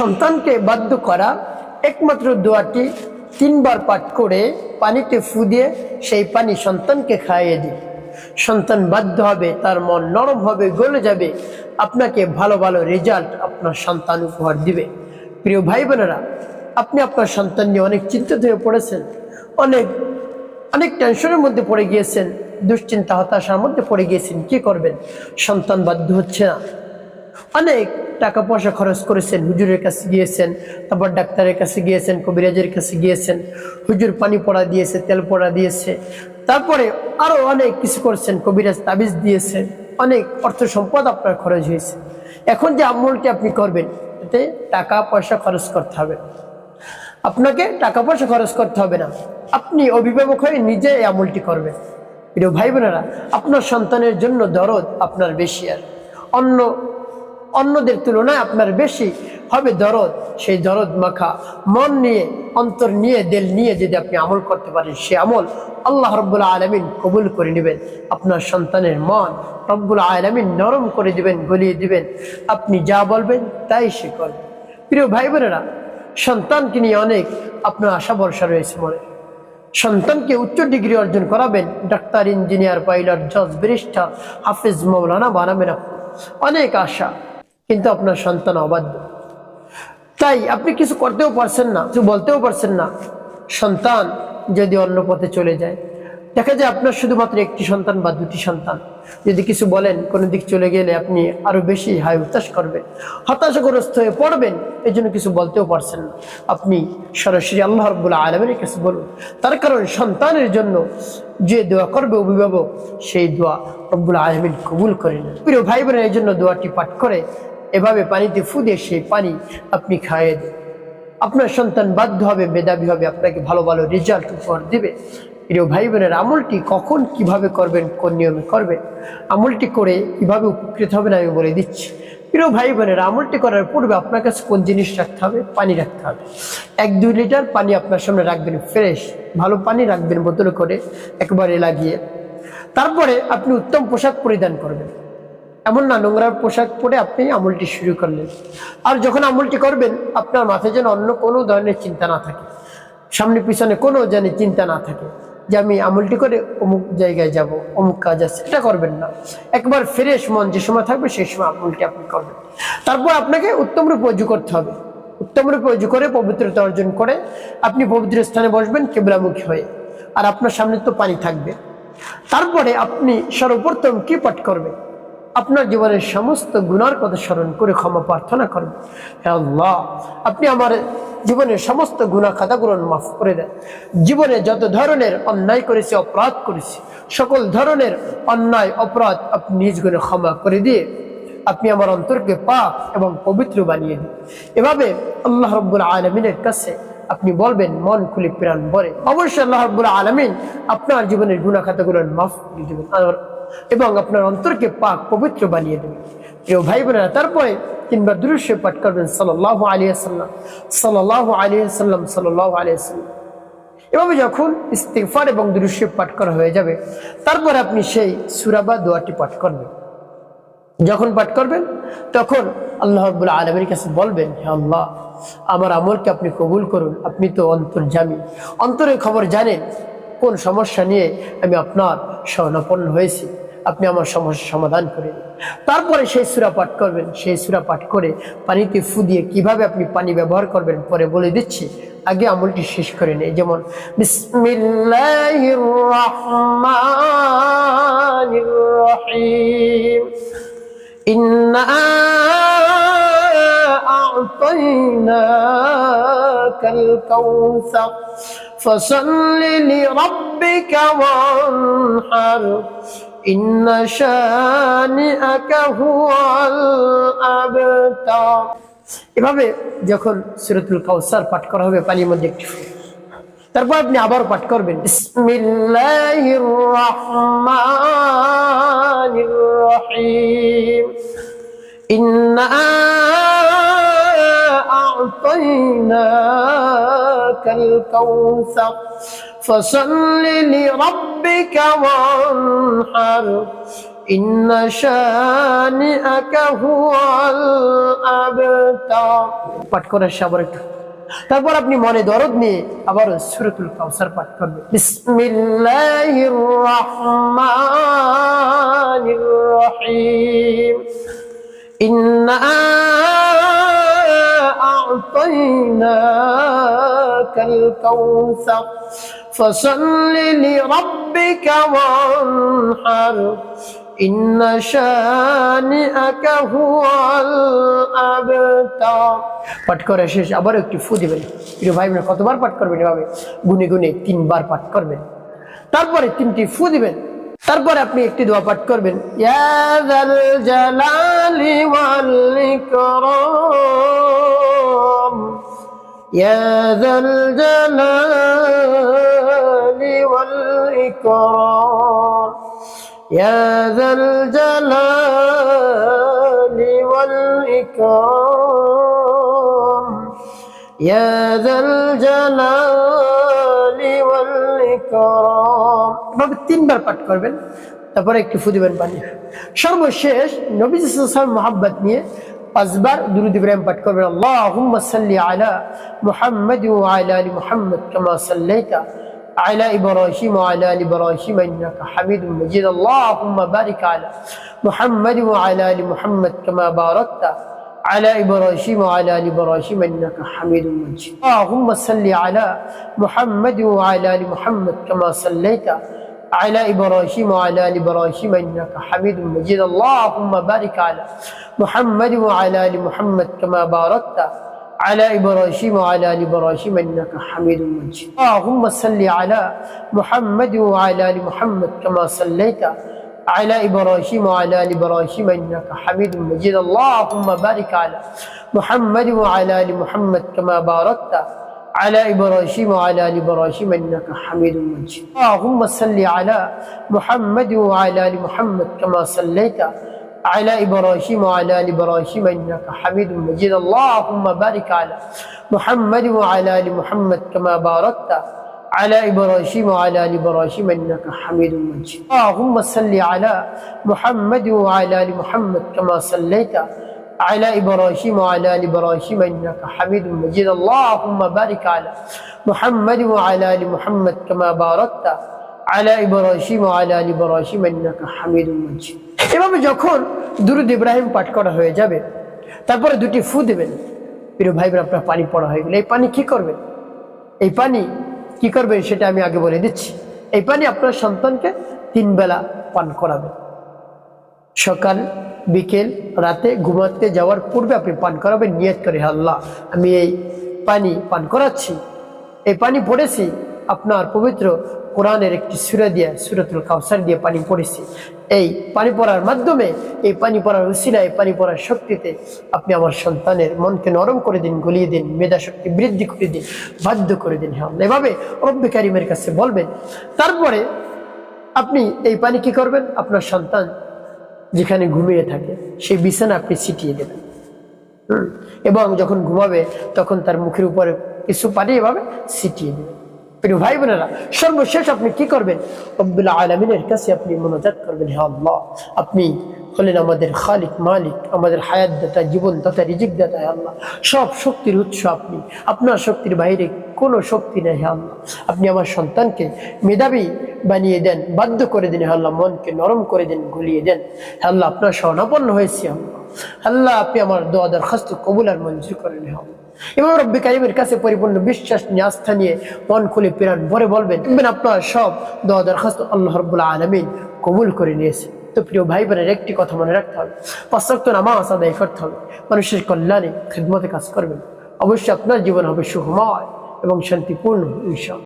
সন্তানকে বাধ্য করা একমাত্র দোয়াটি 3 বার পাঠ করে পানিতে ফু দিয়ে সেই পানি সন্তানকে খাইয়ে দিন। সন্তান বাধ্য হবে, তার মন নরম হবে, গলে যাবে, আপনাকে ভালো ভালো রেজাল্ট আপনার সন্তান উপহার দিবে। প্রিয় ভাই বোনেরা, আপনি আপনার সন্তান নিয়ে অনেক চিন্তিত হয়ে পড়েছেন, অনেক অনেক টেনশনের মধ্যে পড়ে গিয়েছেন, দুশ্চিন্তা হতাশার মধ্যে পড়ে গিয়েছেন। কি করবেন? সন্তান বাধ্য হচ্ছে না। অনেক টাকা পয়সা খরচ করেছেন, হুজুরের কাছে গিয়েছেন, তারপর ডাক্তারের কাছে গিয়েছেন, কবিরাজের কাছে গিয়েছেন, হুজুর পানি পড়া দিয়েছে, তেল পড়া দিয়েছে, তারপরে আরো অনেক কিছু করছেন, কবিরাজ তাবিজ দিয়েছে, অনেক অর্থ সম্পদ আপনার খরচ হয়েছে। এখন যে আমলটি আপনি করবেন, এতে টাকা পয়সা খরচ করতে হবে। আপনাকে টাকা পয়সা খরচ করতে হবে না, আপনি অভিভাবক হয়ে নিজে এই আমলটি করবেন। প্রিয় ভাই বোনেরা, আপনার সন্তানের জন্য দরদ আপনার বেশি, আর অন্যদের তুলনায় আপনার বেশি হবে দরদ। সেই দরদ মাখা মন নিয়ে, অন্তর নিয়ে, দিল নিয়ে যদি আপনি আমল করতে পারেন, সে আমল আল্লাহ রব্বুল আলামিন কবুল করে নেবেন। আপনার সন্তানের মন রব্বুল আলামিন নরম করে দিবেন, গলিয়ে দিবেন। আপনি যা বলবেন তাই সে করবে। প্রিয় ভাই বোনেরা, সন্তানকে নিয়ে অনেক আপনার আশা ভরসা রয়েছে মনে। সন্তানকে উচ্চ ডিগ্রি অর্জন করাবেন, ডাক্তার, ইঞ্জিনিয়ার, পাইলট, জজ, ব্যারিস্টার, হাফেজ, মাওলানা বানাবেন, অনেক আশা, কিন্তু আপনার সন্তান অবাধ্য। তাই আপনি কিছু করতেও পারছেন না, কিছু বলতেও পারছেন না। সন্তান যদি অন্য পথে চলে যায়, দেখা যায় আপনার শুধুমাত্র একটি সন্তান বা দুটি সন্তান, যদি কিছু বলেন, কোনো দিক চলে গেলে আপনি আরো বেশি হাই উত্তাস করবেন, হতাশাগ্রস্ত হয়ে পড়বেন, এই জন্য কিছু বলতেও পারছেন না। আপনি সরাসরি আল্লাহ রাব্বুল আলামিনের কাছে বলুন। তার কারণ সন্তানের জন্য যে দোয়া করবে অভিভাবক, সেই দোয়া রব্বুল আলামিন কবুল করে নেন। প্রিয় ভাই বোনের, এই জন্য দোয়াটি পাঠ করে এভাবে পানিতে ফু দিয়ে সেই পানি আপনি খাইয়ে দেন। আপনার সন্তান বাধ্য হবে, মেধাবী হবে, আপনাকে ভালো ভালো রেজাল্ট উপহার দিবে। প্রিয় ভাই বোনের, আমলটি কখন কিভাবে করবেন, কোন নিয়মে করবেন, আমলটি করে কিভাবে উপকৃত হবেন আমি বলে দিচ্ছি। প্রিয় ভাই বোনের, আমলটি করার পূর্বে আপনার কাছে কোন জিনিস রাখতে হবে? পানি রাখতে হবে। 1-2 লিটার পানি আপনার সামনে রাখবেন, ফ্রেশ ভালো পানি রাখবেন বোতলে করে একবারে লাগিয়ে। তারপরে আপনি উত্তম পোশাক পরিধান করবেন, এমন না নোংরা পোশাক পরে আপনি আমলটি শুরু করলেন। আর যখন আমলটি করবেন, আপনার মাথায় যেন অন্য কোনো ধরনের চিন্তা না থাকে, সামনে পিছনে কোনো যেন চিন্তা না থাকে যে আমি আমলটি করে অমুক জায়গায় যাব, অমুক কাজ আছে, এটা করবেন না। একবার ফ্রেশ মন যে সময় থাকবে সেই সময় আমলটি আপনি করবেন। তারপর আপনাকে উত্তম রূপে ওযু করতে হবে। উত্তম রূপে ওযু করে পবিত্রতা অর্জন করে আপনি পবিত্র স্থানে বসবেন কিবলামুখী হয়ে, আর আপনার সামনে তো পানি থাকবে। তারপরে আপনি সর্বপ্রথম কি পাঠ করবেন? আপনার জীবনের সমস্ত গুনার কথা স্মরণ করে ক্ষমা প্রার্থনা করবেন। হে আল্লাহ, আপনি আমার জীবনের সমস্ত গুনাহ খাতাগুলো মাফ করে দেন। জীবনে যত ধরনের অন্যায় করেছি, অপরাধ করেছি, সকল ধরনের অন্যায় অপরাধ আপনি নিজ গুণে ক্ষমা করে দিয়ে আপনি আমার অন্তরকে পাক এবং পবিত্র বানিয়ে দিন। এভাবে আল্লাহ রাব্বুল আলামিনের কাছে আপনি বলবেন মন খুলে, প্রাণ ভরে। অবশ্যই আল্লাহ রাব্বুল আলামিন আপনার জীবনের গুনাহ খাতাগুলো মাফ করে দেবেন এবং আপনার অন্তরকে পাক পবিত্র বানিয়ে দেবেন। প্রিয় ভাই বোনেরা, তারপরে 3 বার দুরূদ শরীফ পাঠ করবেন, সাল্লাল্লাহু আলাইহি ওয়াসাল্লাম, সাল্লাল্লাহু আলাইহি ওয়াসাল্লাম, সাল্লাল্লাহু আলাইহি ওয়াসাল্লাম। এভাবে যখন ইস্তিগফার এবং দুরূদ শরীফ পাঠ করা হয়ে যাবে, তারপরে আপনি সেই সূরা বা দোয়াটি পাঠ করবেন। যখন পাঠ করবেন, তখন আল্লাহ রাব্বুল আলামিনের কাছে বলবেন, হে আল্লাহ, আমার আমলকে আপনি কবুল করুন। আপনি তো অন্তর্যামী, অন্তরের খবর জানেন, কোন সমস্যা নিয়ে আমি আপনার শরণাপন্ন হয়েছি, আপনি আমার সমস্যা সমাধান করে দিন। তারপরে সেই সূরা পাঠ করবেন। সেই সূরা পাঠ করে পানিতে ফু দিয়ে কিভাবে আপনি পানি ব্যবহার করবেন পরে বলে দিচ্ছি, আগে আমলটি শেষ করে নেই। যেমন বিসমিল্লাহির রহমানির রহিম, ইন্না আ'তাইনাকাল কাউসার ফাসাল্লি লিরাব্বিকা ওয়ানহার ইন্না শানিআকা হুয়াল আবতার। এভাবে যখন সূরাতুল কাউসার পাঠ করা হবে পানির মধ্যে একটু, তারপর আপনি আবার পাঠ করবেন বিসমিল্লাহির রহমানির রহিম, ইন্না আ'তাইনাকাল কাউসার ফাসাল্লি লিরাব্বিকা ওয়ানহার ইন্না শানিআকা হুয়াল আবতার। পাঠ করার সাবর একটু। তারপর আপনি মনে দরদ নিয়ে আবার সূরাতুল কাউসার পাঠ করবেন। বিসমিল্লাহির রহমানির রহিম। ইন্না আ'তাইনাকাল কাউসার ফাসাল্লি লিরাব্বিকা ওয়ানহার ইন্না শানিআকা হুয়াল আবতার। পাঠ করা শেষ আবার একটু ফু দিবেন। প্রিয় ভাই বোনেরা, কতবার পাঠ করবেন? এভাবে গুনে গুনে 3 বার পাঠ করবেন। তারপরে 3টি ফু দিবেন। তারপরে আপনি একটি দোয়া পাঠ করবেন, ইয়া যাল জালালি ওয়াল ইকরাম, ইয়া যাল জালালি ওয়াল ইকরাম, ইয়া যাল জালালি ওয়াল ইকরাম, ইয়া যাল জালালি ওয়াল ইকরাম। এভাবে 3 বার পাঠ করবেন। তারপরে একটু ফু দিবেন পানি। সর্বশেষ নবী সাল্লাল্লাহু আলাইহি ওয়াসাল্লাম মহব্বত নিয়ে 5 বার দুরূদ ইব্রাহিম পাঠ করবেন। আল্লাহুম্মা সাল্লি আলা মুহাম্মাদ ওয়া আলা আলি মুহাম্মাদ কামা সাল্লাইতা على إبراهيم وعلى آل إبراهيم إنك حميد مجيد اللهم بارك على محمد وعلى آل محمد كما باركت على إبراهيم وعلى آل إبراهيم إنك حميد مجيد اللهم صل على محمد وعلى آل محمد كما صليت على إبراهيم وعلى آل إبراهيم إنك حميد مجيد اللهم بارك على محمد وعلى آل محمد كما باركت على إبراهيم وعلى آل إبراهيم إنك حميد مجيد اللهم صل على محمد وعلى آل محمد كما صليت على إبراهيم وعلى آل إبراهيم إنك حميد مجيد اللهم بارك على محمد وعلى آل محمد كما باركت على إبراهيم وعلى آل إبراهيم إنك حميد مجيد اللهم صل على محمد وعلى آل محمد كما صليت على إبراهيم وعلى آل إبراهيم إنك حميد مجيد اللهم بارك على محمد وعلى آل محمد كما باركت على إبراهيم وعلى آل إبراهيم إنك حميد مجيد اللهم صل على محمد وعلى آل محمد كما صليت على إبراهيم وعلى آل إبراهيم إنك حميد مجيد اللهم بارك على محمد وعلى آل محمد كما باركت على إبراهيم وعلى آل إبراهيم إنك حميد مجيد। এভাবে যখন দুরূদ ইব্রাহিম পাঠ করা হয়ে যাবে, তারপরে 2টি ফু দিবেন। প্রিয় ভাই বোন, আপনার পানি পড়া হয়ে গেলে এই পানি কি করবেন? এই পানি কি করবেন সেটা আমি আগে বলে দিচ্ছি। এই পানি আপনার সন্তানকে 3 বেলা পান করাবেন। সকাল, বিকেল, রাতে ঘুমাতে যাওয়ার পূর্বে আপনি পান করাবেন নিয়ত করে, আল্লাহ আমি এই পানি পান করাচ্ছি, এই পানি পড়েছি আপনার পবিত্র কোরআনের একটি সূরা দিয়ে, সূরাতুল কাউসার দিয়ে পানি পড়েছি। এই পানি পড়ার মাধ্যমে, এই পানি পড়ার উসিলায়, এই পানি পড়ার শক্তিতে আপনি আমার সন্তানের মনকে নরম করে দিন, গলিয়ে দিন, মেধা শক্তি বৃদ্ধি করে দিন, বাধ্য করে দিন। হ্যাঁ, এভাবে রব্বে কারিমের কাছে বলবেন। তারপরে আপনি এই পানি কি করবেন? আপনার সন্তান যেখানে ঘুমিয়ে থাকে সেই বিছানা আপনি ছিটিয়ে দেবেন। এবং যখন ঘুমাবে তখন তার মুখের উপরে কিছু পানি এভাবে ছিটিয়ে দেবেন। প্রিয় ভাই বোনেরা, সর্বশেষ আপনি কি করবেন? রব্বুল আলামিনের কাছে আপনি মুনাজাত করবেন, হে আল্লাহ আপনি হলেন আমাদের খালিক, মালিক, আমাদের হায়াত দাতা, জীবন দাতা, রিজিক দাতা। হে আল্লাহ, সব শক্তির উৎস আপনি, আপনার শক্তির বাইরে কোনো শক্তি নেই। হে আল্লাহ, আপনি আমার সন্তানকে মেধাবী বানিয়ে দেন, বাধ্য করে দিন। হে আল্লাহ, মনকে নরম করে দেন, গলিয়ে দেন। হে আল্লাহ, আপনার শরণাপন্ন হয়েছি। আল্লাহ আপনি আমার দোয়া দরখাস্ত কবুল আর মঞ্জুর করেন। হে আল্লাহ, এবং রব্বে কারিমের কাছে পরিপূর্ণ বিশ্বাস নিয়ে, আস্থা নিয়ে, মন খুলে প্রাণ ভরে বলবেন, আপনার সব দোয়া দরখাস্ত আল্লাহ রাব্বুল আলামিন কবুল করে নিয়েছে। তো প্রিয় ভাই বোনের, একটি কথা মনে রাখতে হবে, 5 ওয়াক্ত নামাজ আদায় করতে হবে, মানুষের কল্যাণে, খিদমতে কাজ করবেন। অবশ্যই আপনার জীবন হবে সুখময় এবং শান্তিপূর্ণ ইনশাআল্লাহ।